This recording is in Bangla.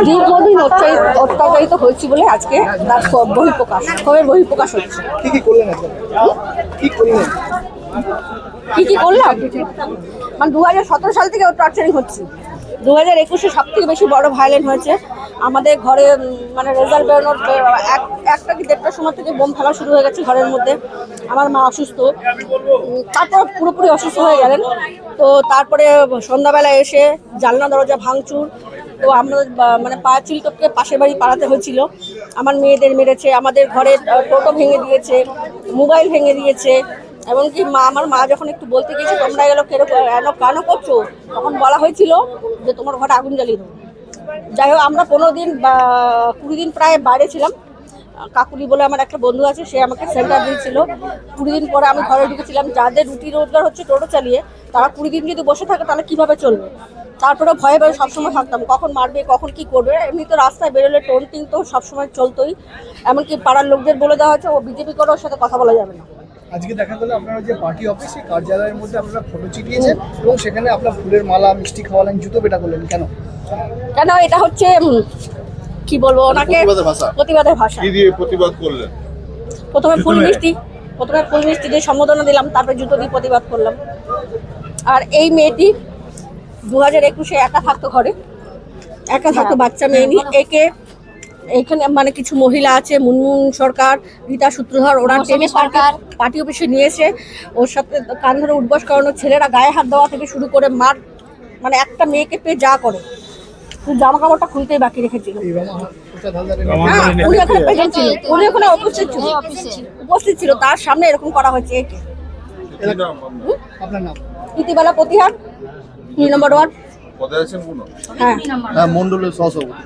দীর্ঘদিন অত্যাচারিত হয়েছি বলে আজকে তার ক্ষোভের বহিঃপ্রকাশ হচ্ছে। কি কি করলেন আজকে? কি করলেন? কি করলাম মানে 2017 সাল থেকে টর্চারিং হচ্ছে। 2021-এ সব থেকে বেশি বড় ভায়োলেন্ট হয়েছে আমাদের ঘরে। মানে রেজাল্ট বেরোনোর একটা কি 1:30টার সময় থেকে বোম ফেলা শুরু হয়ে গেছে ঘরের মধ্যে। আমার মা অসুস্থ, তারপর পুরোপুরি অসুস্থ হয়ে গেলেন। তো তারপরে সন্ধ্যাবেলায় এসে জানলা দরজা ভাঙচুর। তো আমরা মানে পাঁচিল টপকে পাশের বাড়ি পাড়াতে হয়েছিল। আমার মেয়েদের মেরেছে, আমাদের ঘরের টোটো ভেঙে দিয়েছে, মোবাইল ভেঙে দিয়েছে। এমনকি আমার মা যখন একটু বলতে গিয়েছে তোমরা এগুলো কেন করছো, তখন বলা হয়েছিল যে তোমার ঘরে আগুন জ্বালিয়ে দেবো। যাই হোক, আমরা 15 দিন বা 20 দিন প্রায় বাইরে ছিলাম। কাকুলি বলে আমার একটা বন্ধু আছে, সে আমাকে সেন্টার দিয়েছিল। 20 দিন পরে আমি ঘরে ঢুকেছিলাম। যাদের রুটি রোজগার হচ্ছে টোটো চালিয়ে, তারা 20 দিন যদি বসে থাকে তাহলে কীভাবে চলবে। তারপরে ভয়ে ভয়ে সবসময় থাকতাম, কখন মারবে কখন কি করবে। এমনি তো রাস্তায় বেরোলে টোনটিং তো সবসময় চলতোই। এমনকি পাড়ার লোকদের বলে দেওয়া হচ্ছে ও বিজেপি করে, ওর সাথে কথা বলা যাবে না। আজকে দেখা গেল আপনারা যে পার্টি অফিস, সেই কার্যালয়ের মধ্যে আপনারা ফটো চিটিয়েছেন এবং সেখানে আপনার ফুলের মালা মিষ্টি খাওয়ালেন, জুতো পেটা করলেন, কেন? এটা হচ্ছে কি বলবো ওনাকে, প্রতিবাদের ভাষা। কি দিয়ে প্রতিবাদ করলেন? প্রথমে ফুল মিষ্টি দিয়ে সম্বোধনা দিলাম, তারপরে জুতো দিয়ে প্রতিবাদ করলাম। আর এই মেয়েটি 2021-এ একা থাকতো ঘরে, বাচ্চা মেয়ে নিয়ে। এখানে মানে কিছু মহিলা আছে, মুনমুন সরকার, রীতা সূত্রধর, ওরা পার্টি অফিসে নিয়েছে। ওর সাথে কান ধরে উঠবস করানো, ছেলেরা গায়ে হাত দেওয়া থেকে শুরু করে মার, মানে একটা মেয়েকে পেয়ে যা করে। জামা কাপড়টা খুলতেই বাকি রেখেছিল। উনি ওখানে প্রেজেন্ট ছিল, উনি ওখানে উপস্থিত ছিল, তার সামনে এরকম করা হয়েছে। আপনার নাম? ইতিবালা প্রতিহার, 2 নম্বর ওয়ার্ড। পদে আছেন কোন? হ্যাঁ, মন্ডলের সহসভাপতি।